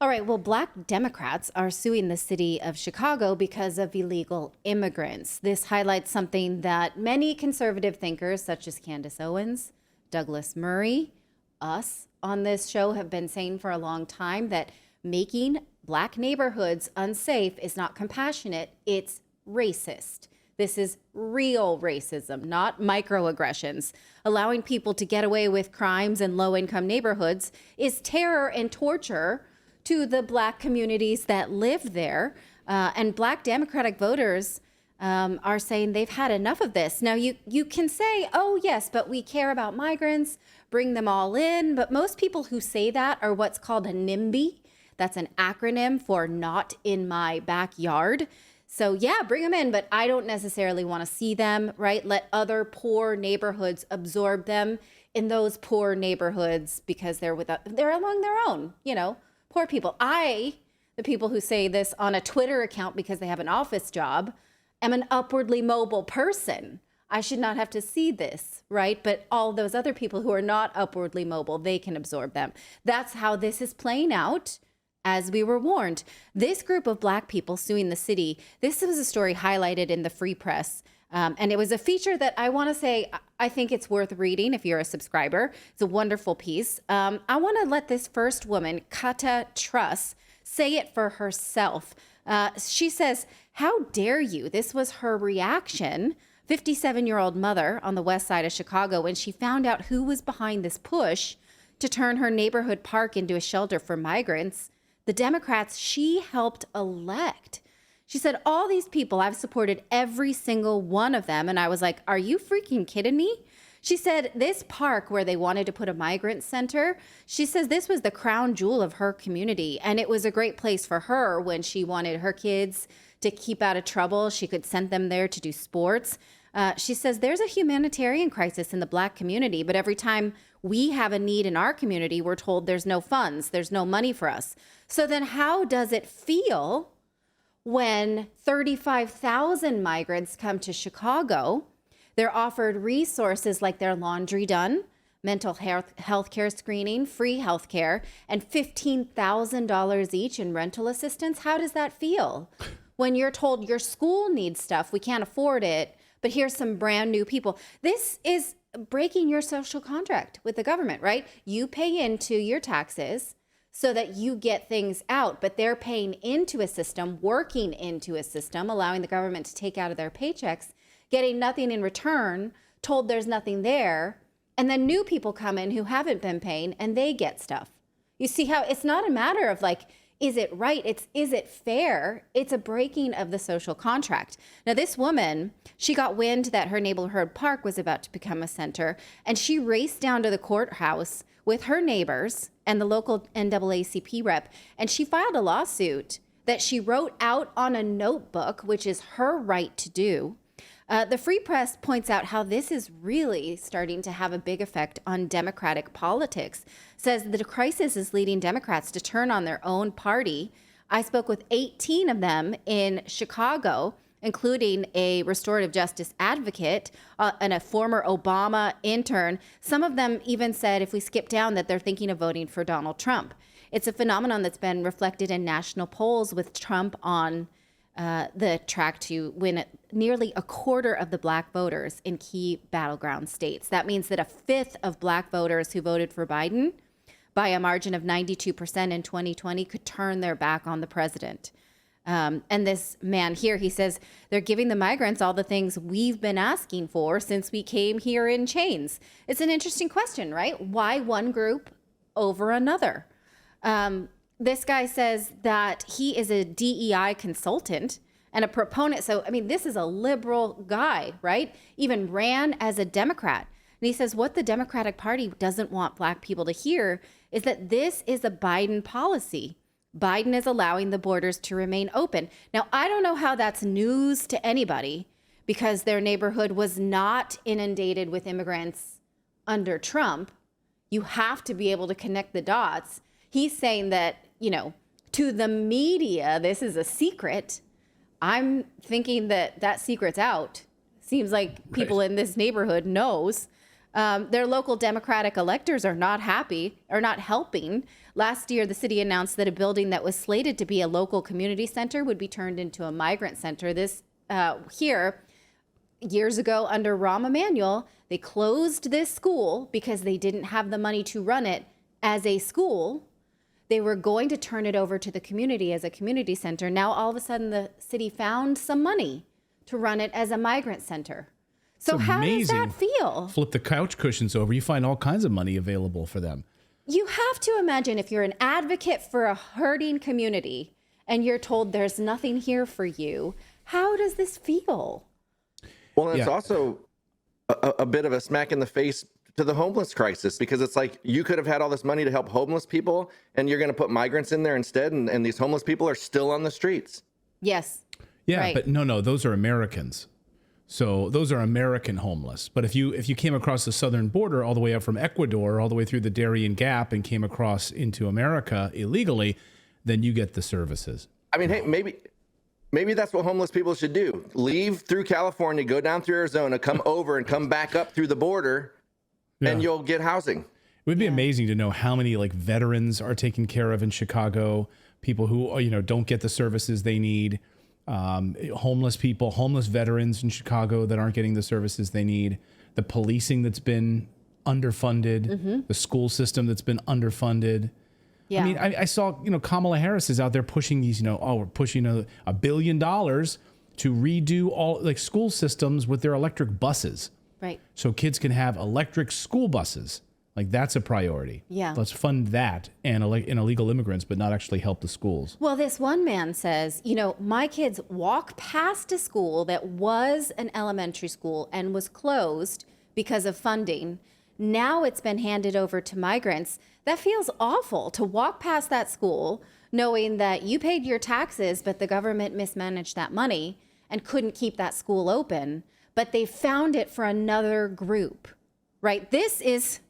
All right, well, Black Democrats are suing the city of Chicago because of illegal immigrants. This highlights something that many conservative thinkers, such as Candace Owens, Douglas Murray, us on this show have been saying for a long time, that making Black neighborhoods unsafe is not compassionate, it's racist. This is real racism, not microaggressions. Allowing people to get away with crimes in low-income neighborhoods is terror and torture to the Black communities that live there. And Black Democratic voters are saying they've had enough of this. Now, you can say, oh, yes, but we care about migrants, bring them all in. But most people who say that are what's called a NIMBY. That's an acronym for not in my backyard. So yeah, bring them in, but I don't necessarily want to see them, right? Let other poor neighborhoods absorb them in those poor neighborhoods because they're among their own, poor people. The people who say this on a Twitter account because they have an office job, am an upwardly mobile person. I should not have to see this, right? But all those other people who are not upwardly mobile, they can absorb them. That's how this is playing out. As we were warned, this group of Black people suing the city, this was a story highlighted in the Free Press. And it was a feature that I want to say, I think it's worth reading if you're a subscriber. It's a wonderful piece. I want to let this first woman, Kata Truss, say it for herself. She says, "How dare you?" This was her reaction. 57-year-old mother on the west side of Chicago, when she found out who was behind this push to turn her neighborhood park into a shelter for migrants. The Democrats she helped elect. She said, all these people, I've supported every single one of them. And I was like, are you freaking kidding me? She said this park where they wanted to put a migrant center, she says this was the crown jewel of her community. And it was a great place for her when she wanted her kids to keep out of trouble. She could send them there to do sports. She says there's a humanitarian crisis in the Black community, but every time we have a need in our community, we're told there's no funds, there's no money for us. So then how does it feel when 35,000 migrants come to Chicago? They're offered resources like their laundry done, mental health care screening, free health care, and $15,000 each in rental assistance. How does that feel? When you're told your school needs stuff, we can't afford it, but here's some brand new people. This is breaking your social contract with the government, right? You pay into your taxes so that you get things out, but they're paying into a system, working into a system, allowing the government to take out of their paychecks, getting nothing in return, told there's nothing there, and then new people come in who haven't been paying and they get stuff. You see how it's not a matter of like, is it right? Is it fair? It's a breaking of the social contract. Now, this woman, she got wind that her neighborhood park was about to become a center, and she raced down to the courthouse with her neighbors and the local NAACP rep, and she filed a lawsuit that she wrote out on a notebook, which is her right to do. The Free Press points out how this is really starting to have a big effect on Democratic politics. Says the crisis is leading Democrats to turn on their own party. I spoke with 18 of them in Chicago, including a restorative justice advocate and a former Obama intern. Some of them even said, if we skip down, that they're thinking of voting for Donald Trump. It's a phenomenon that's been reflected in national polls, with Trump on the track to win nearly a quarter of the Black voters in key battleground states. That means that a fifth of Black voters who voted for Biden by a margin of 92% in 2020 could turn their back on the president. And this man here, he says, they're giving the migrants all the things we've been asking for since we came here in chains. It's an interesting question, right? Why one group over another? This guy says that he is a DEI consultant and a proponent. So, I mean, this is a liberal guy, right? Even ran as a Democrat. And he says what the Democratic Party doesn't want Black people to hear is that this is a Biden policy. Biden is allowing the borders to remain open. Now, I don't know how that's news to anybody because their neighborhood was not inundated with immigrants under Trump. You have to be able to connect the dots. He's saying that, to the media, this is a secret. I'm thinking that secret's out. Seems like people in this neighborhood knows. Their local Democratic electors are not happy or not helping. Last year, the city announced that a building that was slated to be a local community center would be turned into a migrant center. This here, years ago under Rahm Emanuel, they closed this school because they didn't have the money to run it as a school. They were going to turn it over to the community as a community center. Now, all of a sudden, the city found some money to run it as a migrant center. So how does that feel? Flip the couch cushions over. You find all kinds of money available for them. You have to imagine if you're an advocate for a hurting community and you're told there's nothing here for you, how does this feel? Well, and it's also a bit of a smack in the face to the homeless crisis, because it's like you could have had all this money to help homeless people and you're going to put migrants in there instead. And these homeless people are still on the streets. Yes. Yeah, right. But no, those are Americans. So those are American homeless. But if you came across the southern border all the way up from Ecuador, all the way through the Darien Gap and came across into America illegally, then you get the services. I mean, hey, maybe that's what homeless people should do. Leave through California, go down through Arizona, come over and come back up through the border, and you'll get housing. It would be amazing to know how many like veterans are taken care of in Chicago, people who, don't get the services they need. Homeless people, homeless veterans in Chicago that aren't getting the services they need, the policing that's been underfunded, the school system that's been underfunded. Yeah. I mean, I saw, Kamala Harris is out there pushing these, we're pushing $1 billion to redo all like school systems with their electric buses. Right. So kids can have electric school buses. Like, that's a priority. Yeah. Let's fund that and illegal immigrants, but not actually help the schools. Well, this one man says, my kids walk past a school that was an elementary school and was closed because of funding. Now it's been handed over to migrants. That feels awful to walk past that school knowing that you paid your taxes, but the government mismanaged that money and couldn't keep that school open. But they found it for another group, right? This is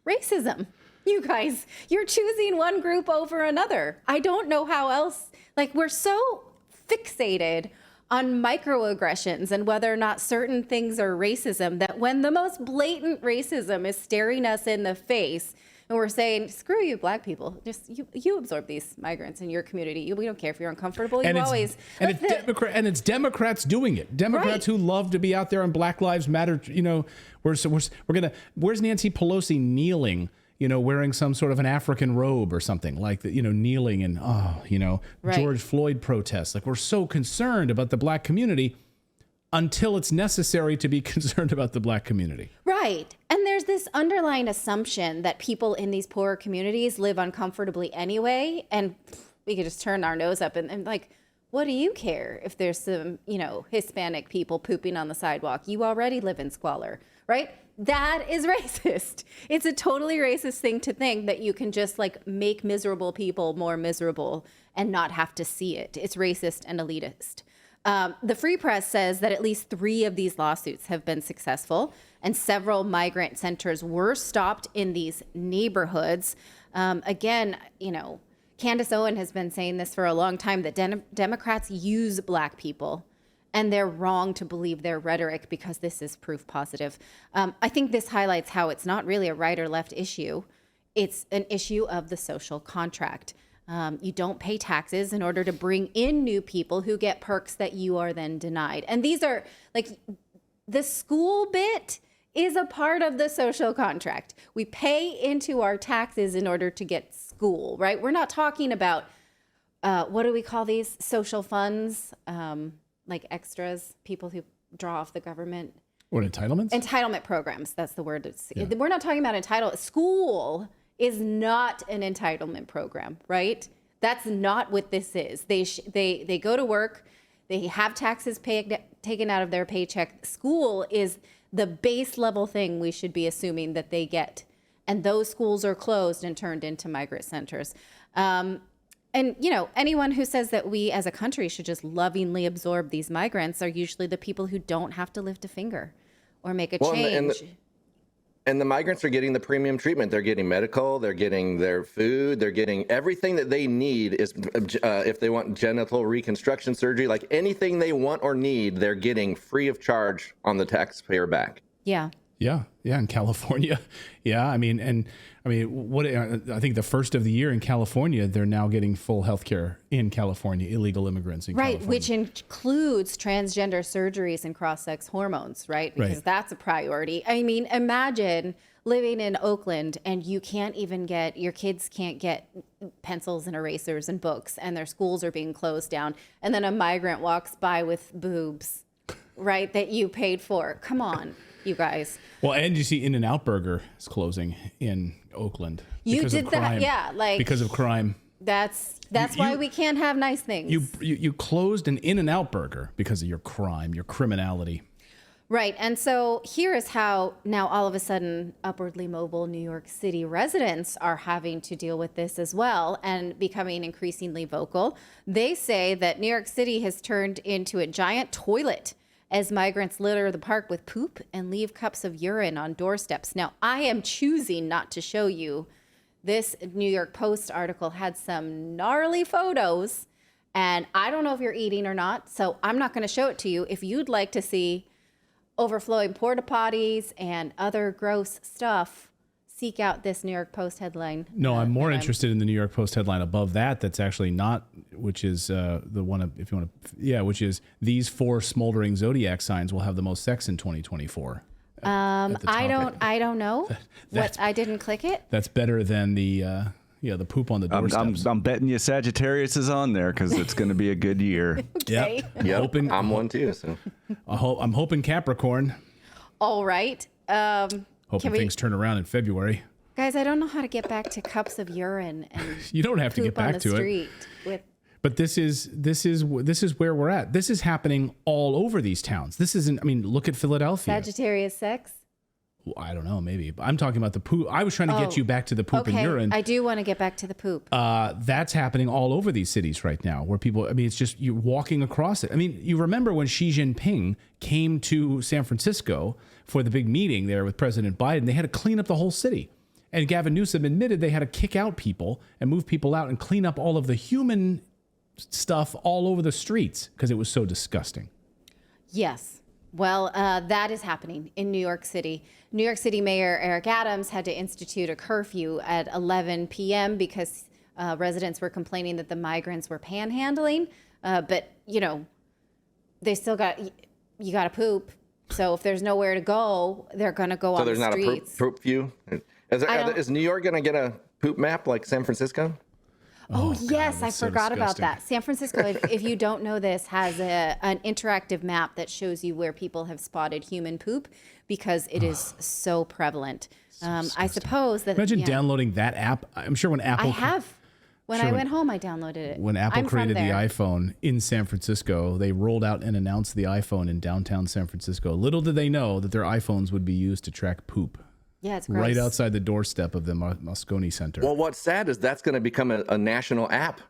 racism. You guys, you're choosing one group over another. I don't know how else. Like, we're so fixated on microaggressions and whether or not certain things are racism that when the most blatant racism is staring us in the face and we're saying, screw you, black people, just you absorb these migrants in your community. We don't care if you're uncomfortable. It's Democrats doing it. Democrats who love to be out there on Black Lives Matter. Where's Nancy Pelosi kneeling? Wearing some sort of an African robe or something like that. Kneeling and George Floyd protests. Like, we're so concerned about the black community until it's necessary to be concerned about the black community. Right. And there's this underlying assumption that people in these poorer communities live uncomfortably anyway. And we could just turn our nose up and like, what do you care if there's some, Hispanic people pooping on the sidewalk? You already live in squalor, right? That is racist. It's a totally racist thing to think that you can just like make miserable people more miserable and not have to see it. It's racist and elitist. The Free Press says that at least 3 of these lawsuits have been successful, and several migrant centers were stopped in these neighborhoods. Again, Candace Owen has been saying this for a long time, that Democrats use black people, and they're wrong to believe their rhetoric because this is proof positive. I think this highlights how it's not really a right or left issue. It's an issue of the social contract. You don't pay taxes in order to bring in new people who get perks that you are then denied. And these are like the school bit is a part of the social contract. We pay into our taxes in order to get school, right? We're not talking about, what do we call these? Social funds, like extras, people who draw off the government. What, entitlements? Entitlement programs. That's the word. We're not talking about entitlement. School is not an entitlement program, right? That's not what this is. They go to work, they have taxes taken out of their paycheck. School is the base level thing we should be assuming that they get. And those schools are closed and turned into migrant centers. And, anyone who says that we as a country should just lovingly absorb these migrants are usually the people who don't have to lift a finger or make a change. And the migrants are getting the premium treatment. They're getting medical, they're getting their food, they're getting everything that they need is if they want genital reconstruction surgery, like anything they want or need, they're getting free of charge on the taxpayer back. Yeah. Yeah, in California. Yeah, I mean, what I think the first of the year in California, they're now getting full health care in California, illegal immigrants in California. Right, which includes transgender surgeries and cross-sex hormones, right? Because that's a priority. I mean, imagine living in Oakland and your kids can't get pencils and erasers and books, and their schools are being closed down, and then a migrant walks by with boobs, right, that you paid for. Come on, you guys. Well, and you see In-N-Out Burger is closing in Oakland. You did that, yeah, like because of crime. That's why we can't have nice things. You closed an In-N-Out Burger because of your crime, your criminality. Right. And so here is how now all of a sudden upwardly mobile New York City residents are having to deal with this as well and becoming increasingly vocal. They say that New York City has turned into a giant toilet as migrants litter the park with poop and leave cups of urine on doorsteps. Now, I am choosing not to show you. This New York Post article had some gnarly photos, and I don't know if you're eating or not, so I'm not going to show it to you. If you'd like to see overflowing porta potties and other gross stuff, seek out this New York Post headline. No, I'm more interested in the New York Post headline above that. That's actually not, which is the one, if you want to, which is these 4 smoldering zodiac signs will have the most sex in 2024. I don't know. I didn't click it. That's better than the poop on the doorsteps. I'm betting you Sagittarius is on there because it's going to be a good year. Okay. Yep. I'm one too. So I'm hoping Capricorn. All right. Hoping things turn around in February. Guys, I don't know how to get back to cups of urine and you don't have to get back to it. But this is where we're at. This is happening all over these towns. This isn't. I mean, look at Philadelphia. Sagittarius sex. Well, I don't know, maybe. But I'm talking about the poop. I was trying to get you back to the poop and urine. I do want to get back to the poop. That's happening all over these cities right now where people, I mean, it's just you're walking across it. I mean, you remember when Xi Jinping came to San Francisco for the big meeting there with President Biden, they had to clean up the whole city. And Gavin Newsom admitted they had to kick out people and move people out and clean up all of the human stuff all over the streets because it was so disgusting. Yes. Well, that is happening in New York City. New York City Mayor Eric Adams had to institute a curfew at 11 p.m. because residents were complaining that the migrants were panhandling. But, they still you got to poop. So if there's nowhere to go, they're going to go on the streets. So there's not a poop view? Is New York going to get a poop map like San Francisco? Oh yes, I forgot about that. San Francisco, if you don't know this, has an interactive map that shows you where people have spotted human poop because it is so prevalent. I suppose that. Imagine downloading that app. I'm sure when Apple. I have. When I went home, I downloaded it. When Apple created the iPhone in San Francisco, they rolled out and announced the iPhone in downtown San Francisco. Little did they know that their iPhones would be used to track poop. Yeah, it's gross. Right outside the doorstep of the Moscone Center. Well, what's sad is that's going to become a national app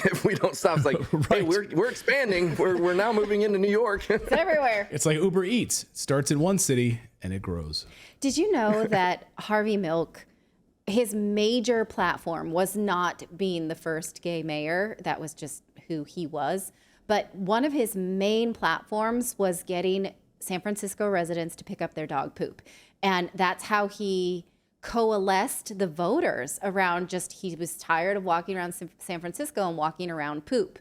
if we don't stop. It's like, hey, we're expanding. We're now moving into New York. It's everywhere. It's like Uber Eats. It starts in one city and it grows. Did you know that Harvey Milk, his major platform was not being the first gay mayor? That was just who he was. But one of his main platforms was getting San Francisco residents to pick up their dog poop. And that's how he coalesced the voters around he was tired of walking around San Francisco and walking around poop.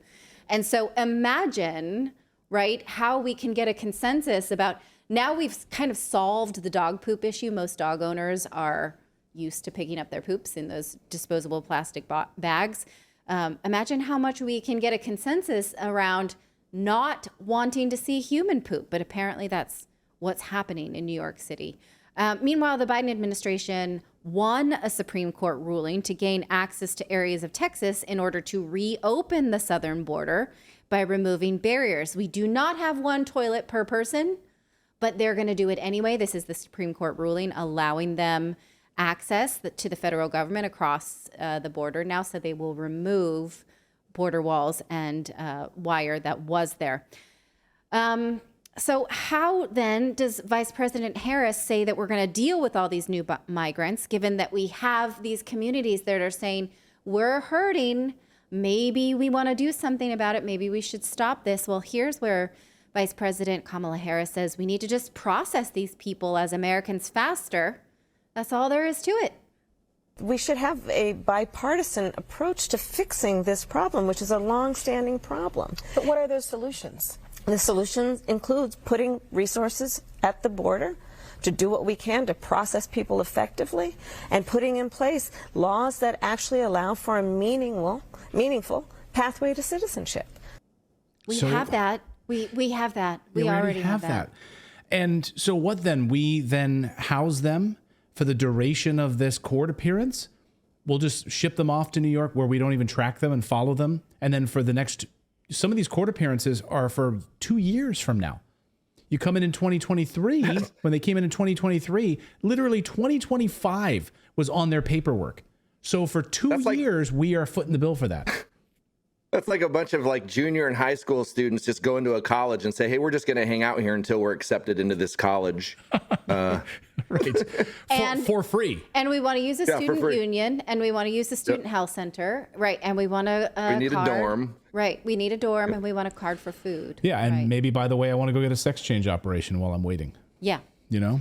And so imagine, right, how we can get a consensus about, now we've kind of solved the dog poop issue. Most dog owners are used to picking up their poops in those disposable plastic bags. Imagine how much we can get a consensus around not wanting to see human poop. But apparently that's what's happening in New York City. Meanwhile, the Biden administration won a Supreme Court ruling to gain access to areas of Texas in order to reopen the southern border by removing barriers. We do not have one toilet per person, but they're going to do it anyway. This is the Supreme Court ruling allowing them access to the federal government across the border now, so they will remove border walls and wire that was there. So how then does Vice President Harris say that we're going to deal with all these new migrants, given that we have these communities that are saying, we're hurting, maybe we want to do something about it, maybe we should stop this? Well, here's where Vice President Kamala Harris says we need to just process these people as Americans faster. That's all there is to it. We should have a bipartisan approach to fixing this problem, which is a long-standing problem. But what are those solutions? The solution includes putting resources at the border to do what we can to process people effectively, and putting in place laws that actually allow for a meaningful pathway to citizenship. We have that. We have that. We already have that. And so what then? We then house them for the duration of this court appearance? We'll just ship them off to New York where we don't even track them and follow them. And then for the next, some of these court appearances are for 2 years from now. You come in 2023, when they came in 2023, literally 2025 was on their paperwork. So for 2 years, we are footing the bill for that. That's like a bunch of like junior and high school students just go into a college and say, hey, we're just going to hang out here until we're accepted into this college. Right. For free. And we want to use a student union, and we want to use the student health center. Right. And we want a we need a dorm. Right. We need a dorm, and we want a card for food. Yeah. And maybe, by the way, I want to go get a sex change operation while I'm waiting. Yeah. You know?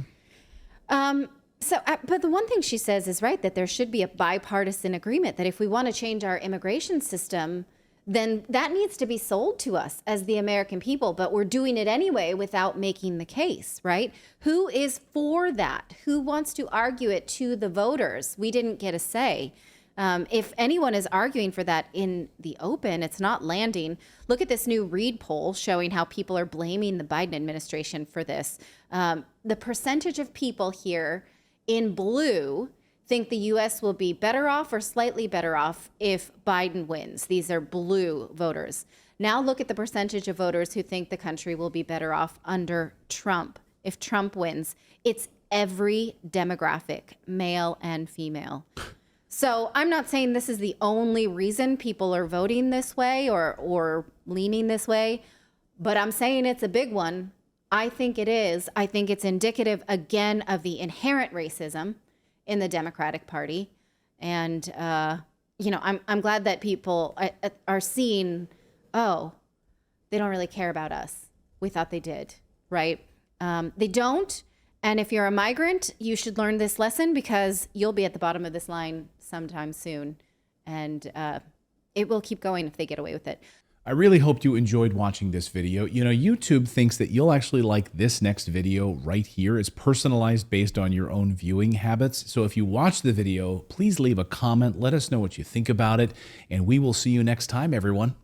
But the one thing she says is right, that there should be a bipartisan agreement that if we want to change our immigration system, then that needs to be sold to us as the American people. But we're doing it anyway without making the case, right? Who is for that? Who wants to argue it to the voters? We didn't get a say. If anyone is arguing for that in the open, it's not landing. Look at this new Reid poll showing how people are blaming the Biden administration for this. The percentage of people here in blue think the U.S. will be better off or slightly better off if Biden wins. These are blue voters. Now look at the percentage of voters who think the country will be better off under Trump. If Trump wins, it's every demographic, male and female. So I'm not saying this is the only reason people are voting this way or leaning this way, but I'm saying it's a big one. I think it is. I think it's indicative, again, of the inherent racism in the Democratic Party. And, I'm glad that people are seeing, oh, they don't really care about us. We thought they did, right? They don't. And if you're a migrant, you should learn this lesson because you'll be at the bottom of this line sometime soon. And it will keep going if they get away with it. I really hope you enjoyed watching this video. You know, YouTube thinks that you'll actually like this next video right here. It's personalized based on your own viewing habits. So if you watch the video, please leave a comment. Let us know what you think about it. And we will see you next time, everyone.